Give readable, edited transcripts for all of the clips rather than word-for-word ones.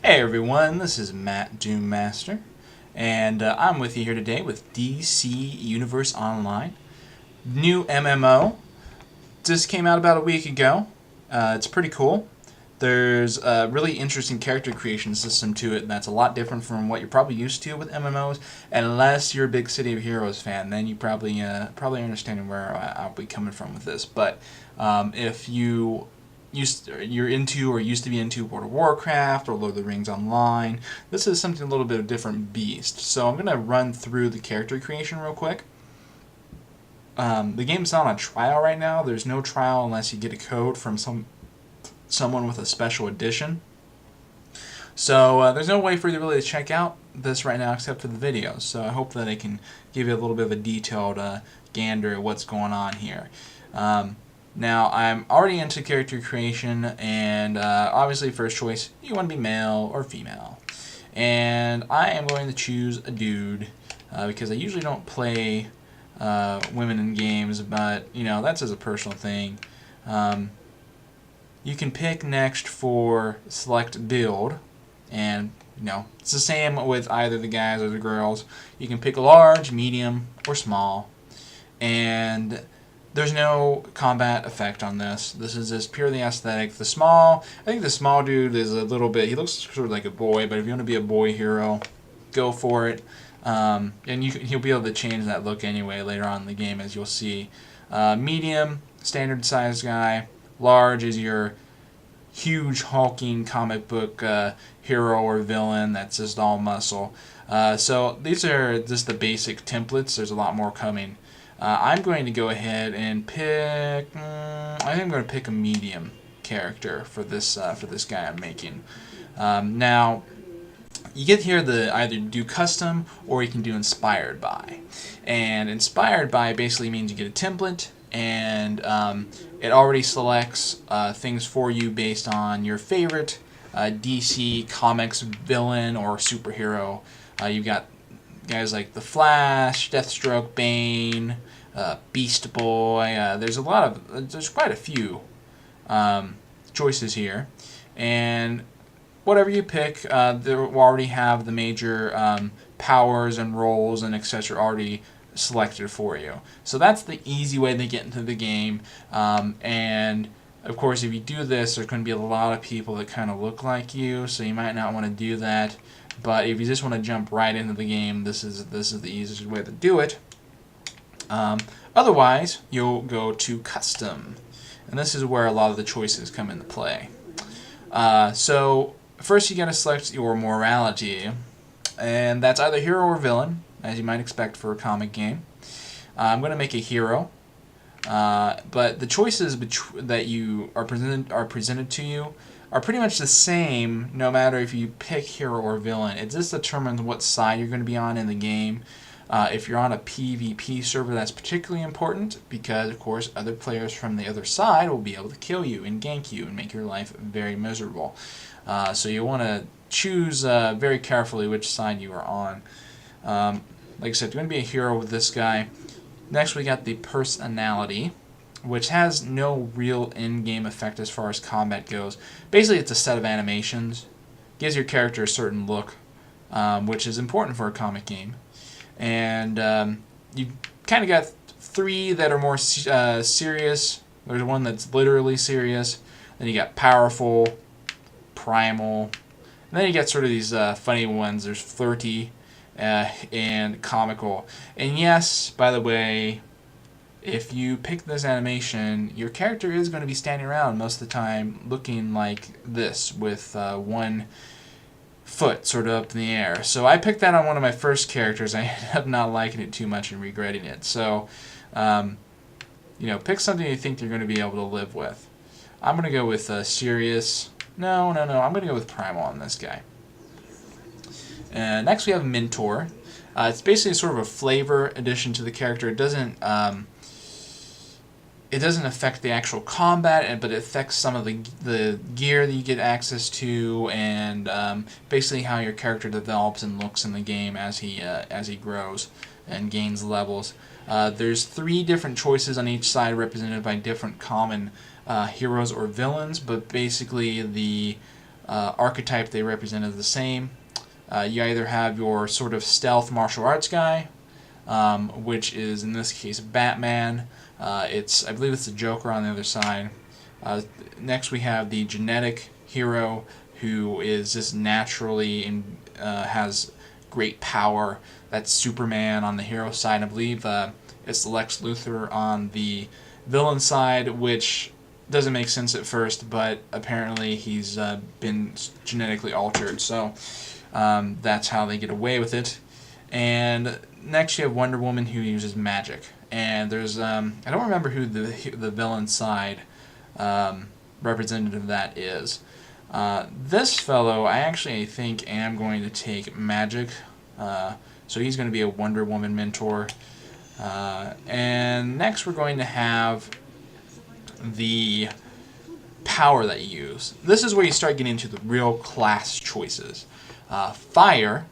Hey everyone, this is Matt Doommaster, and I'm with you here today with DC Universe Online. New MMO just came out about a week ago. It's pretty cool. There's a really interesting character creation system to it that's a lot different from what you're probably used to with MMOs. Unless you're a big City of Heroes fan, then you probably understand where I'll be coming from with this. But if you're into or used to be into World of Warcraft or Lord of the Rings Online, this is something a little bit of a different beast. So I'm going to run through the character creation real quick. The game's not on trial right now. There's no trial unless you get a code from someone with a special edition. So there's no way for you to really check out this right now except for the videos. So I hope that I can give you a little bit of a detailed gander at what's going on here. Now, I'm already into character creation, and obviously first choice, you want to be male or female. And I am going to choose a dude, because I usually don't play women in games, but, you know, that's as a personal thing. You can pick next for select build, and, you know, it's the same with either the guys or the girls. You can pick large, medium, or small, and there's no combat effect on this. This is just purely aesthetic. I think the small dude is a little bit, he looks sort of like a boy, but if you want to be a boy hero, go for it. And you'll be able to change that look anyway later on in the game, as you'll see. Medium, standard size guy. Large is your huge hulking comic book hero or villain that's just all muscle. So these are just the basic templates. There's a lot more coming. I'm going to go ahead and pick. I think I'm going to pick a medium character for this guy I'm making. Now, you get here to either do custom or you can do inspired by. And inspired by basically means you get a template, and it already selects things for you based on your favorite DC Comics villain or superhero. You've got guys like The Flash, Deathstroke, Bane, Beast Boy. There's quite a few choices here, and whatever you pick, they will already have the major powers and roles and etc. already selected for you. So that's the easy way to get into the game, and of course, if you do this, there's going to be a lot of people that kind of look like you, so you might not want to do that. But if you just want to jump right into the game, this is the easiest way to do it. Otherwise, you'll go to custom, and this is where a lot of the choices come into play. So first, you got to select your morality, and that's either hero or villain, as you might expect for a comic game. I'm going to make a hero, but the choices that you are presented to you are pretty much the same no matter if you pick hero or villain. It just determines what side you're going to be on in the game. If you're on a PvP server, that's particularly important because, of course, other players from the other side will be able to kill you and gank you and make your life very miserable. So you want to choose very carefully which side you are on. Like I said, you're going to be a hero with this guy. Next, we got the personality, which has no real in-game effect as far as combat goes. Basically, it's a set of animations. Gives your character a certain look, which is important for a comic game. And you kind of got three that are more serious. There's one that's literally serious. Then you got powerful, primal. And then you got sort of these funny ones. There's flirty and comical. And yes, by the way, if you pick this animation, your character is going to be standing around most of the time looking like this with one foot sort of up in the air. So I picked that on one of my first characters. I ended up not liking it too much and regretting it. So, you know, pick something you think you're going to be able to live with. I'm going to go with Sirius. No. I'm going to go with Primal on this guy. Next we have Mentor. It's basically sort of a flavor addition to the character. It doesn't affect the actual combat, but it affects some of the gear that you get access to, and basically how your character develops and looks in the game as he grows and gains levels. There's 3 different choices on each side represented by different common heroes or villains, but basically the archetype they represent is the same. You either have your sort of stealth martial arts guy, which is in this case Batman. I believe it's the Joker on the other side. Next we have the genetic hero, who is just naturally has great power. That's Superman on the hero side. I believe it's Lex Luthor on the villain side, which doesn't make sense at first, but apparently he's been genetically altered, so that's how they get away with it. And next you have Wonder Woman, who uses magic. And there's I don't remember who the villain side representative of that is. This fellow, I think am going to take magic. So he's going to be a Wonder Woman mentor. And next we're going to have the power that you use. This is where you start getting into the real class choices. Fire,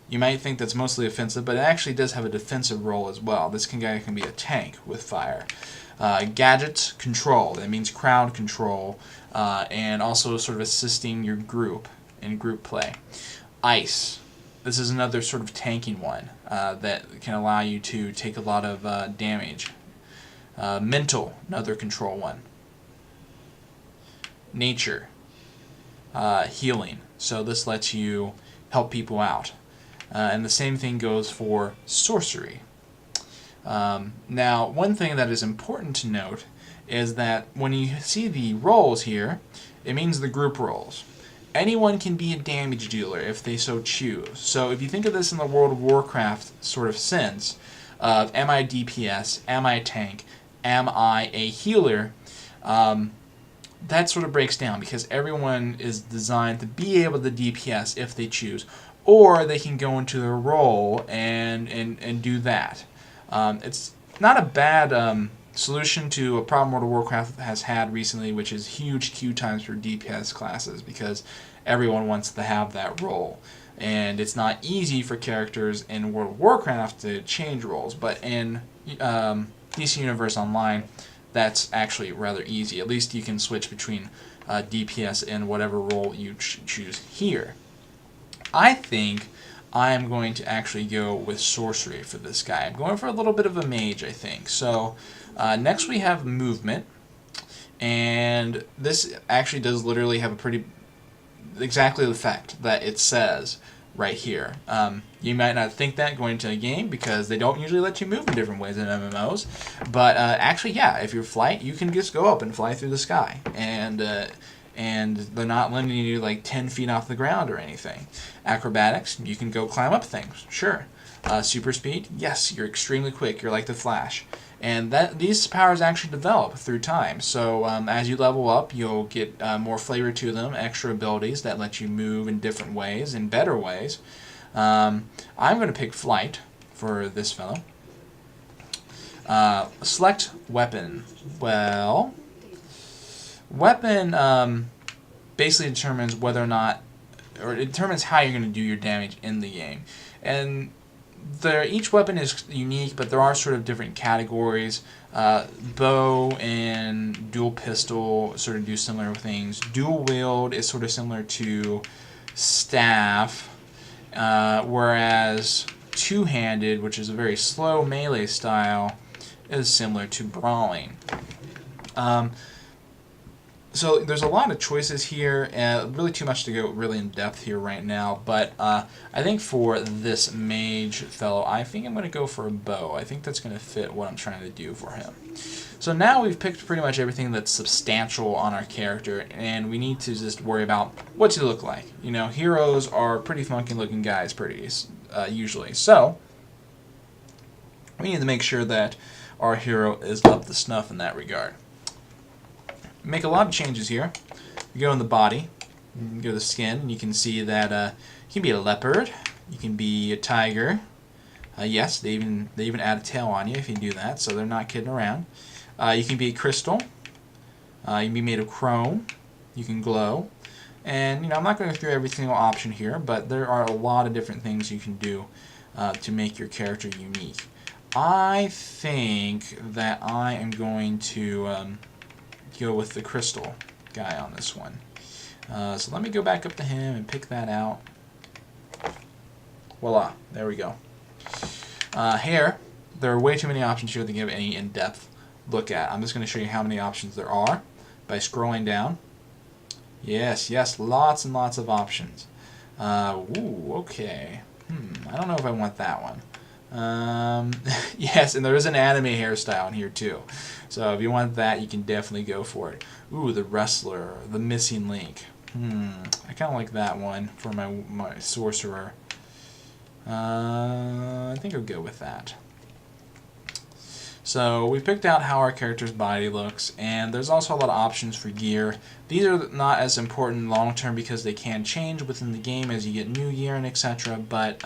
you might think that's mostly offensive, but it actually does have a defensive role as well. This guy can be a tank with fire. Gadgets, control. That means crowd control, and also sort of assisting your group in group play. Ice. This is another sort of tanking one that can allow you to take a lot of damage. Mental, another control one. Nature, healing. So this lets you help people out. And the same thing goes for sorcery. Now, one thing that is important to note is that when you see the roles here, it means the group roles. Anyone can be a damage dealer if they so choose. So if you think of this in the World of Warcraft sort of sense of am I DPS, am I tank, am I a healer, that sort of breaks down because everyone is designed to be able to DPS if they choose, or they can go into their role and do that. It's not a bad solution to a problem World of Warcraft has had recently, which is huge queue times for DPS classes because everyone wants to have that role. And it's not easy for characters in World of Warcraft to change roles, but in DC Universe Online, that's actually rather easy. At least you can switch between DPS and whatever role you choose here. I think I am going to actually go with sorcery for this guy. I'm going for a little bit of a mage, I think. So next we have movement, and this actually does literally have a pretty exactly the effect that it says right here. You might not think that going into a game because they don't usually let you move in different ways in MMOs, but actually, yeah, if you're flight, you can just go up and fly through the sky, and they're not limiting you like 10 feet off the ground or anything. Acrobatics, you can go climb up things, sure. Super speed, yes, you're extremely quick, you're like the Flash. And these powers actually develop through time. So as you level up, you'll get more flavor to them, extra abilities that let you move in different ways, in better ways. I'm going to pick flight for this fellow. Select weapon. Well, weapon basically determines whether or not, or it determines how you're going to do your damage in the game. And each weapon is unique, but there are sort of different categories. Bow and dual pistol sort of do similar things. Dual wield is sort of similar to staff, whereas two-handed, which is a very slow melee style, is similar to brawling. So there's a lot of choices here, and really too much to go really in depth here right now, but I think for this mage fellow, I think I'm going to go for a bow. I think that's going to fit what I'm trying to do for him. So now we've picked pretty much everything that's substantial on our character, and we need to just worry about what to look like. You know, heroes are pretty funky looking guys usually, so we need to make sure that our hero is up to snuff in that regard. Make a lot of changes here. You go in the body, you go to the skin, and you can see that you can be a leopard, you can be a tiger. Yes, they even add a tail on you if you do that, so they're not kidding around. You can be a crystal. You can be made of chrome. You can glow. And I'm not going to go through every single option here, but there are a lot of different things you can do to make your character unique. I think that I am going to go with the crystal guy on this one. So let me go back up to him and pick that out. Voila, there we go. Hair, there are way too many options here to give any in-depth look at. I'm just going to show you how many options there are by scrolling down. Yes, lots and lots of options. Ooh, okay. I don't know if I want that one. Yes, and there is an anime hairstyle in here too. So if you want that, you can definitely go for it. Ooh, the wrestler, the missing link. I kind of like that one for my sorcerer. I think I'll go with that. So we've picked out how our character's body looks, and there's also a lot of options for gear. These are not as important long term because they can change within the game as you get new gear and etc. But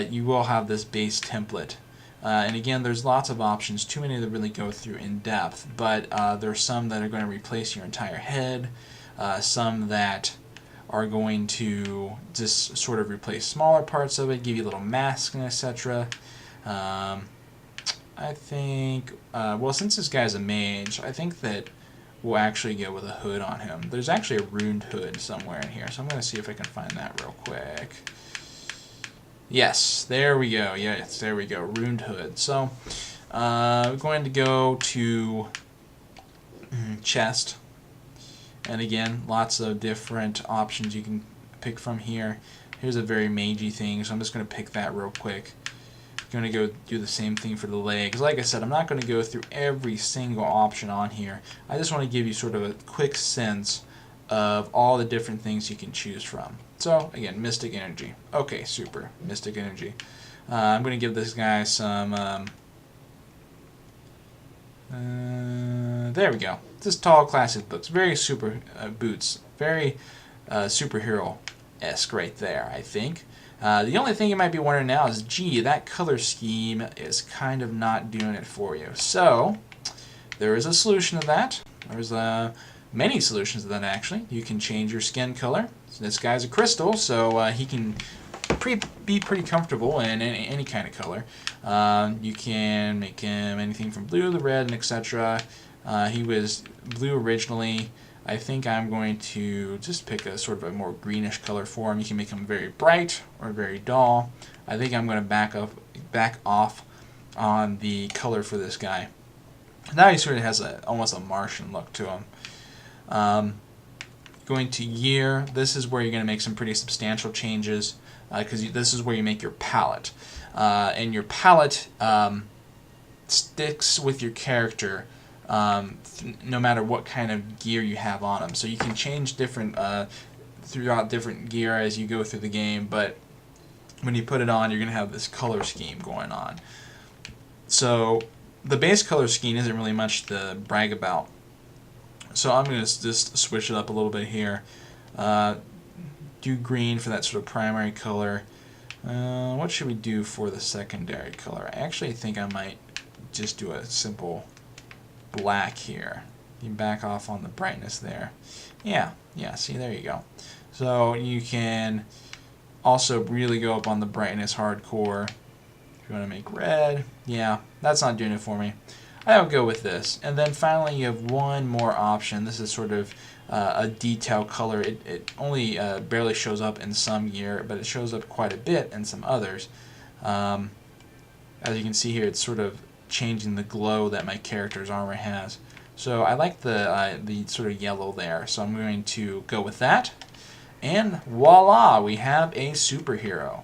you will have this base template. And again, there's lots of options, too many to really go through in depth, but there's some that are going to replace your entire head, some that are going to just sort of replace smaller parts of it, give you a little mask and etc. I think, well, since this guy's a mage, I think that we'll actually go with a hood on him. There's actually a runed hood somewhere in here, so I'm going to see if I can find that real quick. Yes, there we go. Yes, there we go. Runed hood. So, we're going to go to chest. And again, lots of different options you can pick from here. Here's a very magey thing, so I'm just going to pick that real quick. I'm going to go do the same thing for the legs. Like I said, I'm not going to go through every single option on here. I just want to give you sort of a quick sense of all the different things you can choose from. So, again, Mystic Energy. Okay, super. Mystic Energy. I'm going to give this guy some... there we go. This tall, classic boots. Very super boots. Very superhero-esque right there, I think. The only thing you might be wondering now is, gee, that color scheme is kind of not doing it for you. So, there is a solution to that. There's many solutions to that, actually. You can change your skin color. This guy's a crystal, so he can be pretty comfortable in any kind of color. You can make him anything from blue to red and etc. He was blue originally. I think I'm going to just pick a sort of a more greenish color for him. You can make him very bright or very dull. I think I'm going to back off on the color for this guy. Now he sort of has almost a Martian look to him. Going to gear, this is where you're going to make some pretty substantial changes because this is where you make your palette. And your palette sticks with your character no matter what kind of gear you have on them. So you can change different throughout different gear as you go through the game, but when you put it on, you're going to have this color scheme going on. So the base color scheme isn't really much to brag about. So I'm going to just switch it up a little bit here. Do green for that sort of primary color. What should we do for the secondary color? I actually think I might just do a simple black here. You back off on the brightness there. Yeah, see, there you go. So you can also really go up on the brightness hardcore. If you want to make red, yeah, that's not doing it for me. I'll go with this. And then finally you have one more option. This is sort of a detail color. It only barely shows up in some gear, but it shows up quite a bit in some others. As you can see here, it's sort of changing the glow that my character's armor has. So I like the sort of yellow there, so I'm going to go with that. And voila, we have a superhero.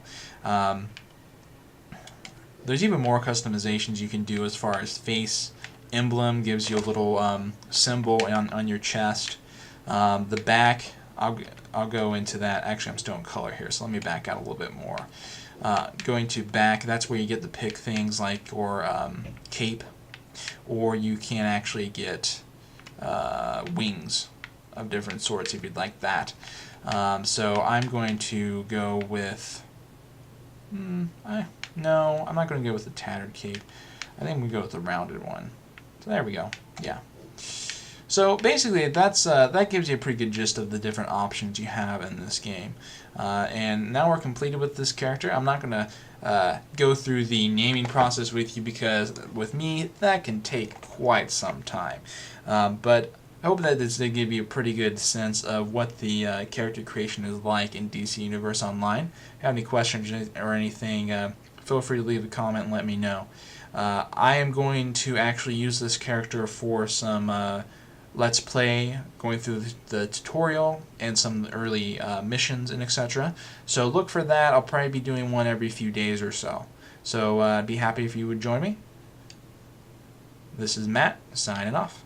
There's even more customizations you can do as far as face emblem gives you a little symbol on your chest. The back, I'll go into that. Actually, I'm still in color here, so let me back out a little bit more. Going to back, that's where you get to pick things like your cape, or you can actually get wings of different sorts if you'd like that. So I'm going to go with... no, I'm not going to go with the tattered cape. I think we go with the rounded one. So there we go. Yeah. So basically, that gives you a pretty good gist of the different options you have in this game. And now we're completed with this character. I'm not going to go through the naming process with you because with me, that can take quite some time. But I hope that this did give you a pretty good sense of what the character creation is like in DC Universe Online. If you have any questions or anything, feel free to leave a comment and let me know. I am going to actually use this character for some Let's Play, going through the tutorial and some early missions and etc. So look for that. I'll probably be doing one every few days or so. So I'd be happy if you would join me. This is Matt, signing off.